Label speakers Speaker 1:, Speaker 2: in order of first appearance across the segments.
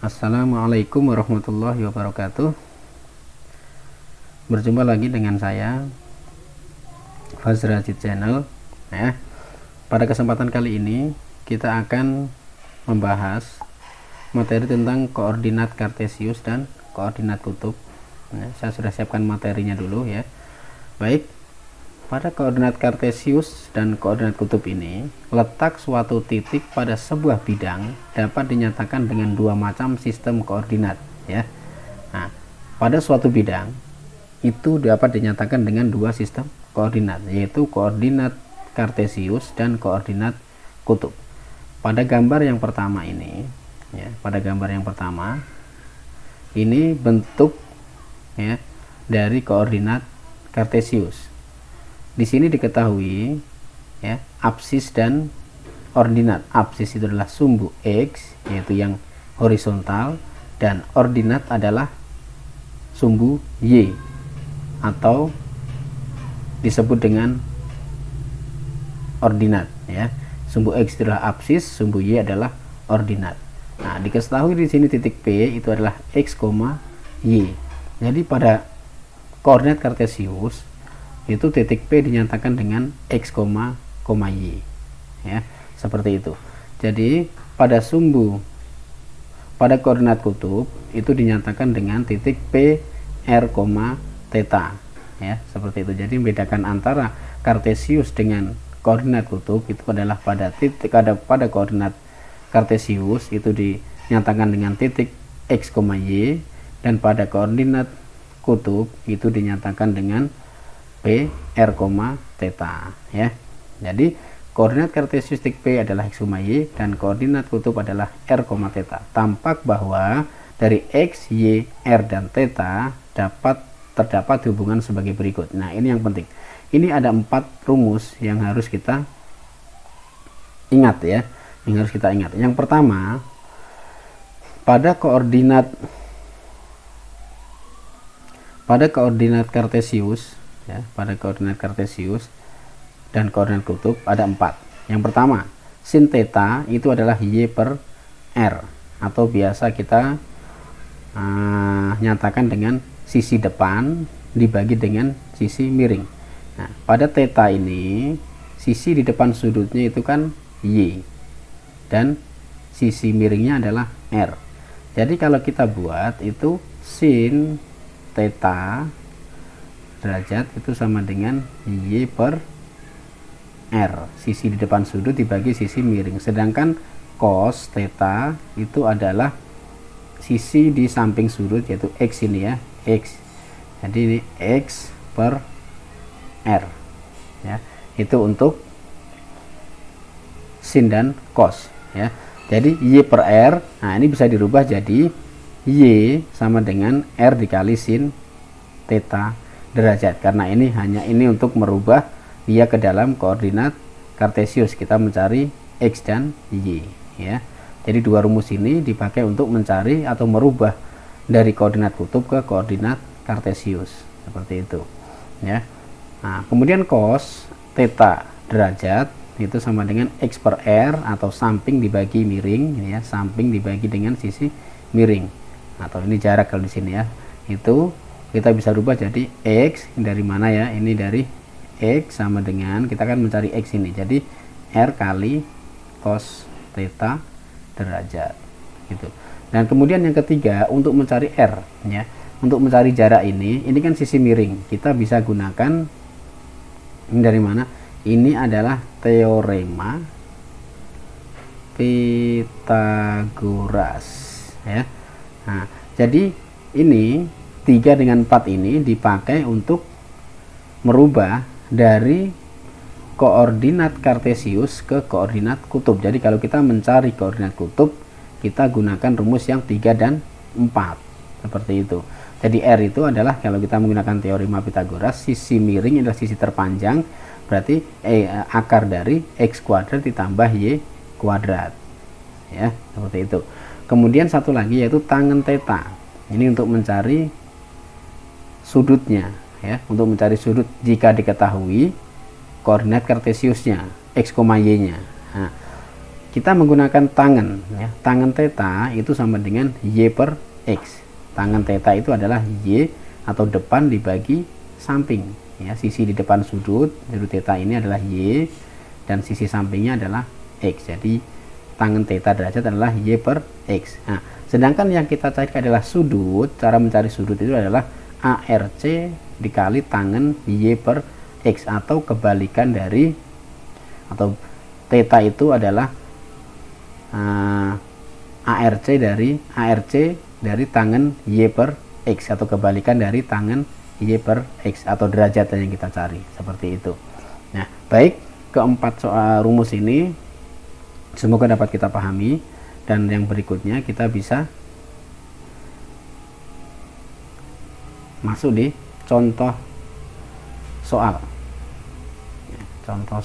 Speaker 1: Assalamualaikum warahmatullahi wabarakatuh. Berjumpa lagi dengan saya Fazrajid Channel ya. Pada kesempatan kali ini kita akan membahas materi tentang koordinat kartesius dan koordinat kutub ya. Saya sudah siapkan materinya dulu ya. Baik, pada koordinat kartesius dan koordinat kutub ini, letak suatu titik pada sebuah bidang dapat dinyatakan dengan dua macam sistem koordinat ya. Nah, pada suatu bidang itu dapat dinyatakan dengan dua sistem koordinat, yaitu koordinat kartesius dan koordinat kutub. Pada gambar yang pertama ini ya, pada gambar yang pertama ini bentuk ya dari koordinat kartesius. Di sini diketahui ya, absis dan ordinat. Absis itu adalah sumbu X, yaitu yang horizontal, dan ordinat adalah sumbu Y, atau disebut dengan ordinat ya. Sumbu X itu adalah absis, sumbu Y adalah ordinat. Nah, diketahui di sini titik P itu adalah X, Y. Jadi pada koordinat kartesius itu titik P dinyatakan dengan X, Y ya, seperti itu. Jadi pada koordinat kutub itu dinyatakan dengan titik P, R, theta ya, seperti itu. Jadi membedakan antara kartesius dengan koordinat kutub itu adalah pada koordinat kartesius itu dinyatakan dengan titik X, Y, dan pada koordinat kutub itu dinyatakan dengan P, R, theta ya. Jadi koordinat kartesius titik P adalah X, Y, dan koordinat kutub adalah R, theta. Tampak bahwa dari X, Y, R, dan theta terdapat hubungan sebagai berikut. Nah, ini yang penting. Ini ada 4 rumus yang harus kita ingat ya. Yang pertama, pada koordinat kartesius ya, pada koordinat kartesius dan koordinat kutub ada 4. Yang pertama, sin theta itu adalah Y per R, atau biasa kita nyatakan dengan sisi depan dibagi dengan sisi miring. Nah, pada theta ini sisi di depan sudutnya itu kan Y dan sisi miringnya adalah R. Jadi kalau kita buat itu sin theta derajat itu sama dengan Y per R, sisi di depan sudut dibagi sisi miring. Sedangkan cos theta itu adalah sisi di samping sudut, yaitu X ini ya, X. Jadi ini X per R ya. Itu untuk sin dan cos ya. Jadi Y per R, nah ini bisa dirubah jadi Y sama dengan R dikali sin theta derajat, karena ini hanya untuk merubah dia ke dalam koordinat kartesius. Kita mencari X dan Y ya. Jadi dua rumus ini dipakai untuk mencari atau merubah dari koordinat kutub ke koordinat kartesius, seperti itu ya. Nah, kemudian cos theta derajat itu sama dengan X per R, atau samping dibagi miring ya, samping dibagi dengan sisi miring, atau ini jarak kalau di sini ya. Itu kita bisa rubah jadi X dari mana ya, ini dari X sama dengan, kita akan mencari X ini, jadi R kali cos theta derajat gitu. Dan kemudian yang ketiga, untuk mencari R ya, untuk mencari jarak ini kan sisi miring, kita bisa gunakan ini dari mana, ini adalah teorema Pythagoras ya. Nah, jadi ini 3 dengan 4 ini dipakai untuk merubah dari koordinat kartesius ke koordinat kutub. Jadi kalau kita mencari koordinat kutub, kita gunakan rumus yang 3 dan 4 seperti itu. Jadi R itu adalah, kalau kita menggunakan teorema Pythagoras, sisi miring adalah sisi terpanjang, berarti akar dari X kuadrat ditambah Y kuadrat ya, seperti itu. Kemudian satu lagi yaitu tangen theta, ini untuk mencari sudutnya ya, untuk mencari sudut jika diketahui koordinat kartesiusnya X, Y nya. Nah, kita menggunakan tangen ya. Tangen theta itu sama dengan Y per X. Tangen theta itu adalah Y atau depan dibagi samping ya. Sisi di depan sudut theta ini adalah Y dan sisi sampingnya adalah X. Jadi tangen theta derajat adalah Y per X. Nah, sedangkan yang kita cari adalah sudut. Cara mencari sudut itu adalah ARC dikali tangen Y per X, atau kebalikan dari, atau theta itu adalah ARC dari tangen Y per X, atau kebalikan dari tangen Y per X, atau derajat yang kita cari, seperti itu. Nah, baik, keempat soal rumus ini semoga dapat kita pahami, dan yang berikutnya kita bisa masuk di contoh soal. Contoh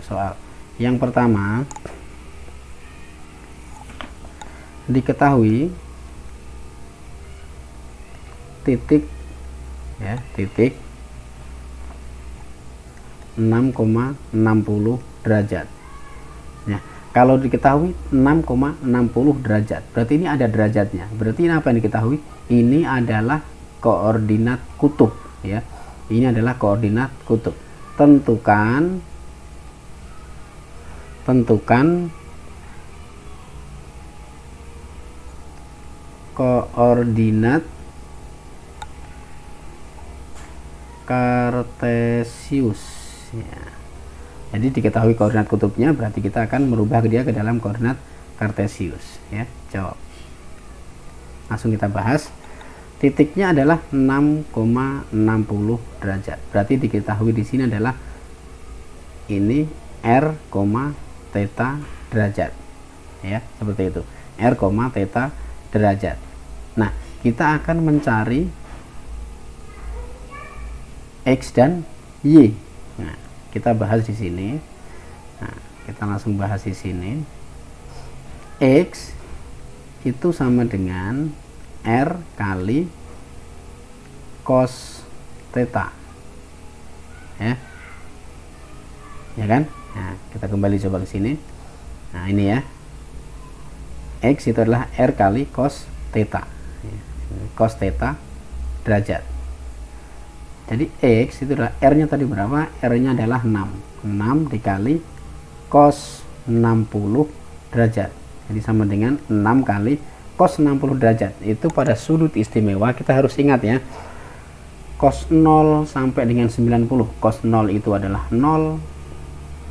Speaker 1: soal yang pertama, diketahui titik 6,60 derajat. Nah, kalau diketahui 6,60 derajat, berarti ini ada derajatnya. Berarti ini apa yang diketahui? Ini adalah koordinat kutub ya. Ini adalah koordinat kutub. Tentukan koordinat kartesius ya. Jadi diketahui koordinat kutubnya, berarti kita akan merubah dia ke dalam koordinat kartesius ya. Jawab. Langsung kita bahas. Titiknya adalah 6,60 derajat. Berarti diketahui di sini adalah ini R, theta derajat. Ya, seperti itu. R, theta derajat. Nah, kita akan mencari X dan Y. Nah, kita bahas di sini. Nah, kita langsung bahas di sini. X itu sama dengan R kali cos theta ya kan. Nah, kita kembali coba ke sini. Nah, ini ya, X itu adalah R kali cos theta ya. Cos theta derajat. Jadi X itu adalah R nya tadi berapa? R nya adalah 6 dikali cos 60 derajat. Jadi sama dengan 6 kali cos 60 derajat. Itu pada sudut istimewa kita harus ingat ya, cos 0 sampai dengan 90. Cos 0 itu adalah 0,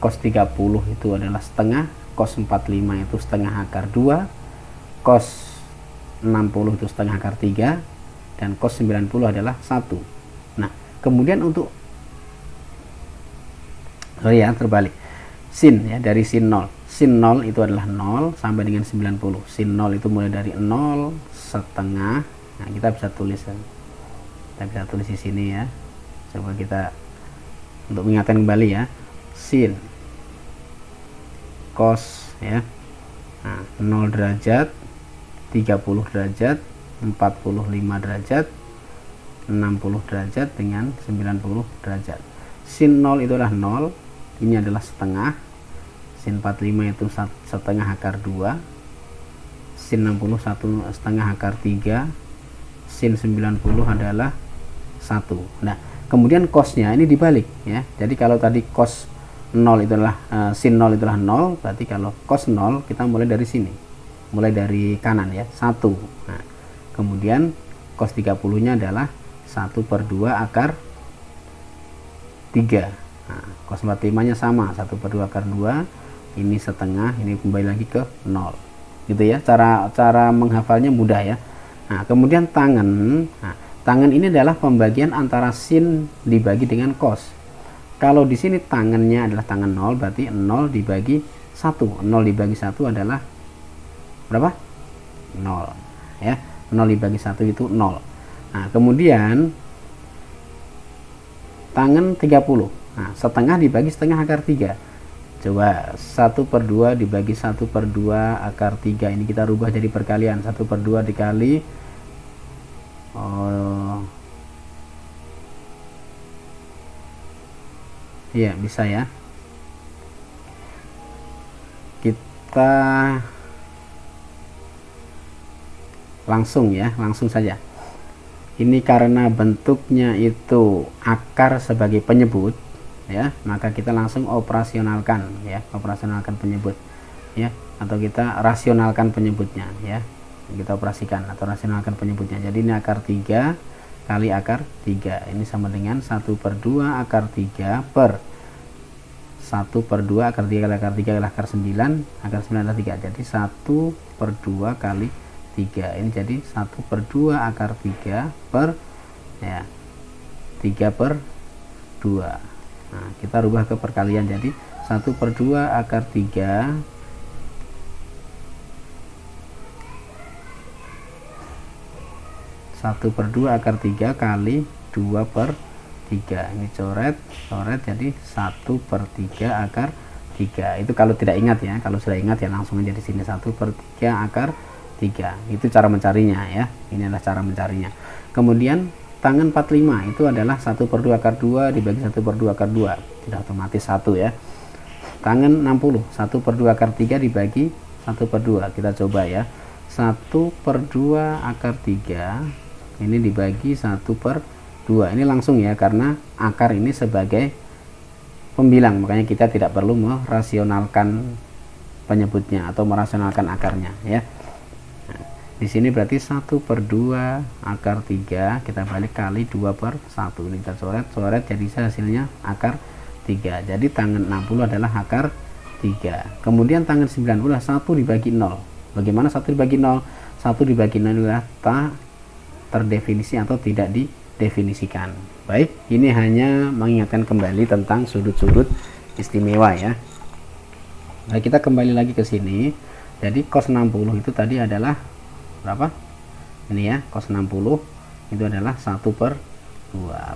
Speaker 1: cos 30 itu adalah setengah, cos 45 itu setengah akar 2, cos 60 itu setengah akar 3, dan cos 90 adalah 1. Nah, kemudian untuk terbalik, sin ya, dari sin 0. Sin 0 itu adalah 0 sampai dengan 90. Sin 0 itu mulai dari 0 setengah. Nah, kita bisa tulis ya. Kita bisa tulis di sini ya. Coba kita untuk mengingatkan kembali ya. Sin cos ya. Nah, 0 derajat, 30 derajat, 45 derajat, 60 derajat dengan 90 derajat. Sin 0 itu adalah 0. Ini adalah setengah. Sin 45 itu setengah akar 2, sin 60 setengah akar 3, sin 90 adalah 1. Nah, kemudian cosnya ini dibalik ya. Jadi kalau tadi cos 0 itu adalah sin 0 itu adalah 0, berarti kalau cos 0 kita mulai dari sini, mulai dari kanan ya, 1. Nah, kemudian cos 30 nya adalah 1/2 akar 3. Nah, cos 45 nya sama, 1/2 akar 2. Ini setengah, ini kembali lagi ke 0 gitu ya. Cara menghafalnya mudah ya. Nah, kemudian tangen. Nah, tangen ini adalah pembagian antara sin dibagi dengan cos. Kalau di sini tangennya adalah tangen 0, berarti 0 dibagi 1. 0 dibagi 1 adalah berapa? 0 ya. 0 dibagi 1 itu 0. Nah, kemudian tangen 30. Nah, setengah dibagi setengah akar 3. Coba 1/2 dibagi 1/2 akar 3. Ini kita rubah jadi perkalian. 1/2 dikali 1 Iya, bisa ya. Kita langsung saja. Ini karena bentuknya itu akar sebagai penyebut ya, maka kita langsung operasionalkan ya, operasionalkan penyebut ya, atau kita rasionalkan penyebutnya ya. Kita operasikan atau rasionalkan penyebutnya. Jadi ini akar 3 kali akar 3 ini sama dengan 1/2 akar 3 per 1/2 akar 3 kali akar 3 kali akar 9, akar 9 adalah 3, jadi 1/2 kali 3 ini jadi 1/2 akar 3 per ya 3/2. Nah, kita rubah ke perkalian, jadi 1/2 akar 3 1/2 akar 3 kali 2/3 ini coret jadi 1/3 akar 3. Itu kalau tidak ingat ya, kalau sudah ingat ya langsung aja di sini 1/3 akar 3. Itu cara mencarinya ya, ini adalah cara mencarinya. Kemudian tangan 45 itu adalah 1/2 akar 2 dibagi 1/2 akar 2, tidak otomatis 1 ya. Tangan 60 1/2 akar 3 dibagi 1/2, kita coba ya, 1/2 akar 3 ini dibagi 1/2, ini langsung ya, karena akar ini sebagai pembilang, makanya kita tidak perlu merasionalkan penyebutnya atau merasionalkan akarnya ya. Nah, di sini berarti 1/2 akar 3 kita balik kali 2/1, ini kita coret jadi hasilnya akar 3. Jadi tangan 60 adalah akar 3. Kemudian tangan 90 1 dibagi 0. Bagaimana 1 dibagi 0? 1 dibagi 0 adalah tak terdefinisi atau tidak didefinisikan. Baik, ini hanya mengingatkan kembali tentang sudut-sudut istimewa ya. Nah, kita kembali lagi ke sini. Jadi cos 60 itu tadi adalah berapa? Ini ya, cos 60 itu adalah 1/2.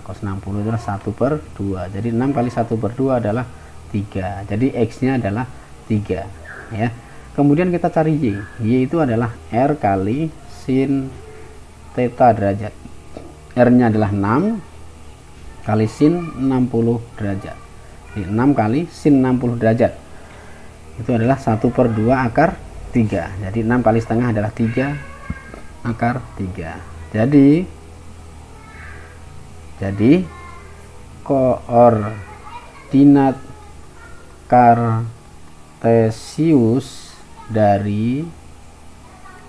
Speaker 1: Cos 60 itu adalah 1/2. Jadi 6 kali 1/2 adalah 3. Jadi X-nya adalah 3 ya. Kemudian kita cari Y. Y itu adalah R kali sin theta derajat. R-nya adalah 6 kali sin 60 derajat. Jadi 6 kali sin 60 derajat itu adalah 1/2 akar 3. Jadi 6 kali setengah adalah 3 akar 3. Jadi koordinat kartesius dari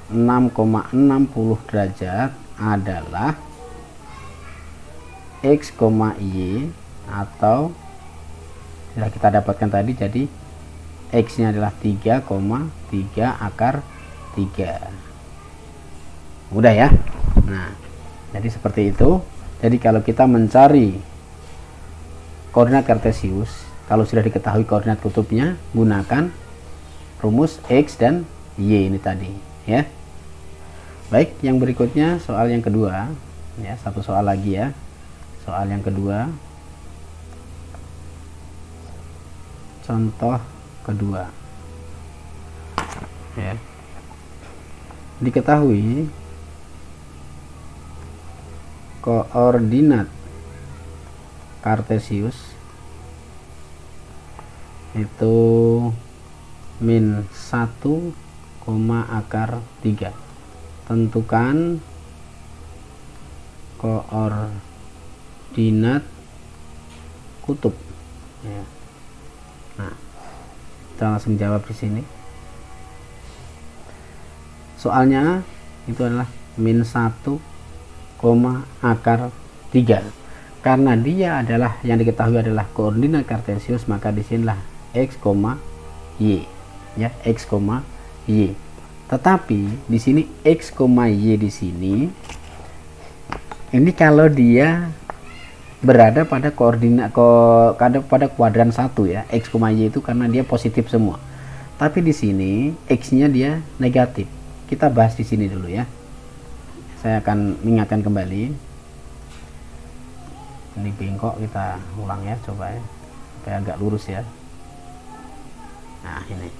Speaker 1: 6,60 derajat adalah X, Y, atau sudah kita dapatkan tadi, jadi X nya adalah 3,3 akar 3. Mudah ya. Nah, jadi seperti itu. Jadi kalau kita mencari koordinat kartesius, kalau sudah diketahui koordinat kutubnya, gunakan rumus X dan Y ini tadi ya. Baik, yang berikutnya soal yang kedua ya, satu soal lagi ya. Soal yang kedua, contoh kedua ya. Diketahui koordinat kartesius itu min 1, akar 3. Tentukan koordinat kutub ya. Nah, kita langsung jawab di sini. Soalnya itu adalah min 1, akar 3. Karena dia adalah yang diketahui adalah koordinat kartesius, maka di sinilah X, Y ya, X, Y. Tetapi di sini X, Y di sini ini kalau dia berada pada koordinat pada kuadran 1 ya, X, Y itu karena dia positif semua. Tapi di sini X-nya dia negatif. Kita bahas di sini dulu ya. Saya akan mengingatkan kembali. Ini bengkok, kita ulang ya, coba ya, supaya agak lurus ya. Nah, ini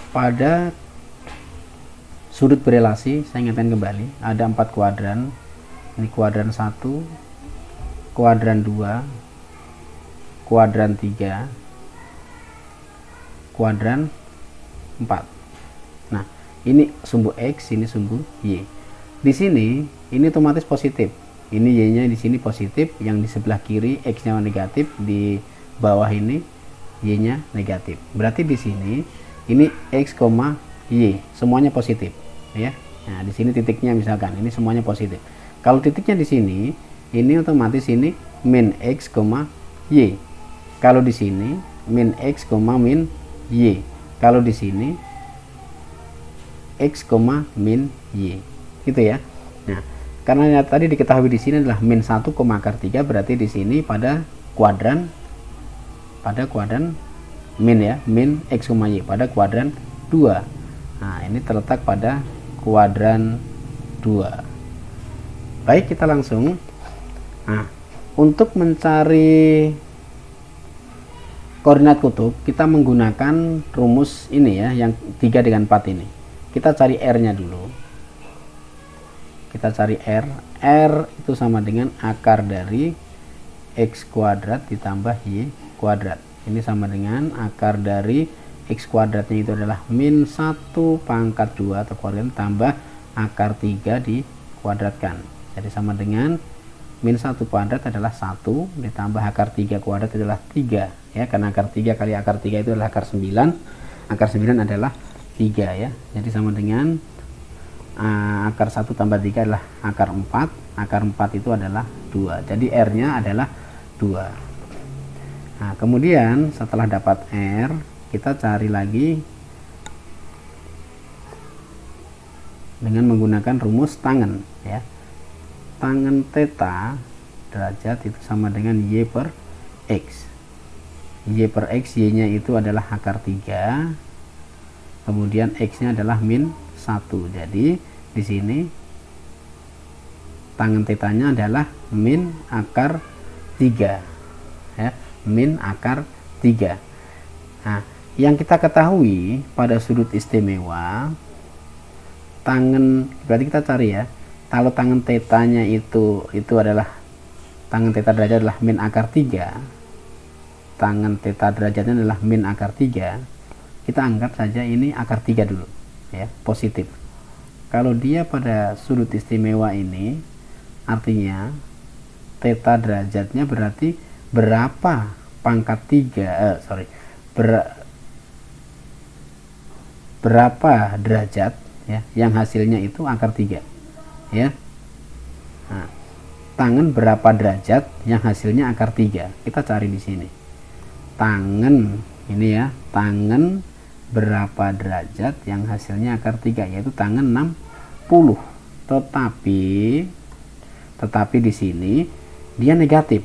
Speaker 1: pada sudut berelasi, saya ingatkan kembali, ada 4 kuadran. Ini kuadran 1, kuadran 2, kuadran 3, kuadran 4. Nah, ini sumbu X, ini sumbu Y. Di sini ini otomatis positif. Ini Y-nya di sini positif, yang di sebelah kiri X-nya negatif, di bawah ini Y-nya negatif. Berarti di sini ini X, Y semuanya positif, ya. Nah, di sini titiknya misalkan ini semuanya positif. Kalau titiknya di sini, ini otomatis ini min X, Y. Kalau di sini min X, min Y. Kalau di sini X, min Y. Gitu ya. Nah, karena tadi diketahui di sini adalah min 1, akar 3, berarti di sini pada kuadran min ya, min X, Y pada kuadran 2. Nah, ini terletak pada kuadran 2. Baik, kita langsung. Nah, untuk mencari koordinat kutub, kita menggunakan rumus ini ya, yang 3 dengan 4 ini. Kita cari R-nya dulu. Kita cari R. R itu sama dengan akar dari X kuadrat ditambah Y kuadrat. Ini sama dengan akar dari X kuadratnya itu adalah min 1 pangkat 2 atau kuadrat tambah akar 3 dikuadratkan. Jadi sama dengan min 1 kuadrat adalah 1 ditambah akar 3 kuadrat adalah 3 ya, karena akar 3 kali akar 3 itu adalah akar 9. Akar 9 adalah 3 ya. Jadi sama dengan akar 1 tambah 3 adalah akar 4. Akar 4 itu adalah 2. Jadi R-nya adalah 2. Nah, kemudian setelah dapat R, kita cari lagi dengan menggunakan rumus tangen ya. Tangen theta derajat itu sama dengan Y per X. Y per X, Y-nya itu adalah akar 3. Kemudian X-nya adalah min 1. Jadi di sini tangen tetanya adalah min akar 3 ya, min akar 3. Nah, yang kita ketahui pada sudut istimewa tangen, berarti kita cari ya, kalau tangen tetanya itu adalah tangen teta derajat adalah min akar 3, tangen teta derajatnya adalah min akar 3, kita anggap saja ini akar 3 dulu ya, positif. Kalau dia pada sudut istimewa ini, artinya teta derajatnya berarti berapa pangkat 3 berapa derajat ya, yang hasilnya itu akar 3 ya. Nah, tangen berapa derajat yang hasilnya akar 3, kita cari di sini. Tangen ini ya, tangen berapa derajat yang hasilnya akar 3, yaitu tangen 60. Tetapi di sini dia negatif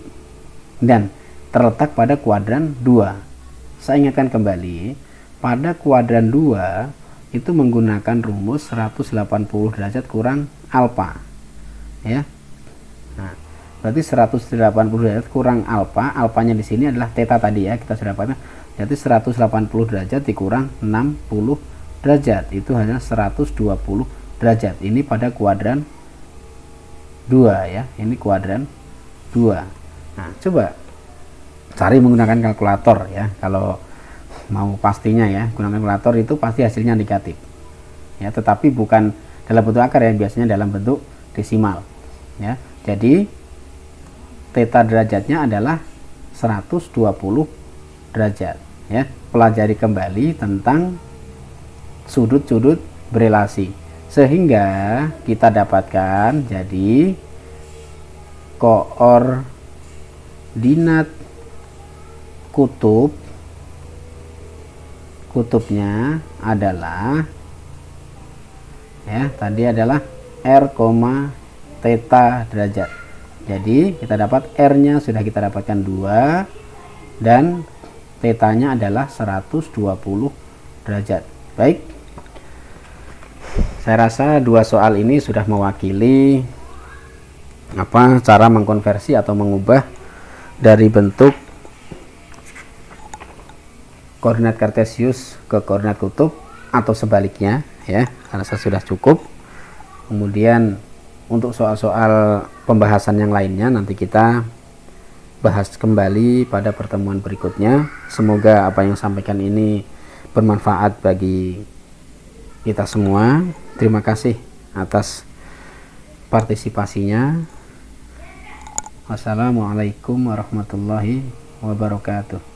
Speaker 1: dan terletak pada kuadran 2. Saya ingatkan kembali, pada kuadran 2 itu menggunakan rumus 180 derajat kurang alfa ya. Nah, berarti 180 derajat kurang alfa, alfanya di sini adalah theta tadi ya, kita sudah dapatkan. Jadi 180 derajat dikurang 60 derajat itu hanya 120 derajat. Ini pada kuadran 2 ya, ini kuadran 2. Nah, coba cari menggunakan kalkulator ya. Kalau mau pastinya ya, gunakan kalkulator itu pasti hasilnya negatif ya, tetapi bukan dalam bentuk akar ya, biasanya dalam bentuk desimal ya. Jadi theta derajatnya adalah 120 derajat ya. Pelajari kembali tentang sudut-sudut berelasi sehingga kita dapatkan jadi koordinat kutubnya adalah ya, tadi adalah R, theta derajat. Jadi kita dapat R-nya sudah kita dapatkan 2 dan tetanya adalah 120 derajat. Baik, saya rasa 2 soal ini sudah mewakili cara mengkonversi atau mengubah dari bentuk koordinat kartesius ke koordinat kutub atau sebaliknya ya. Karena saya sudah cukup. Kemudian untuk soal-soal pembahasan yang lainnya nanti kita bahas kembali pada pertemuan berikutnya. Semoga apa yang sampaikan ini bermanfaat bagi kita semua. Terima kasih atas partisipasinya. Wassalamualaikum warahmatullahi wabarakatuh.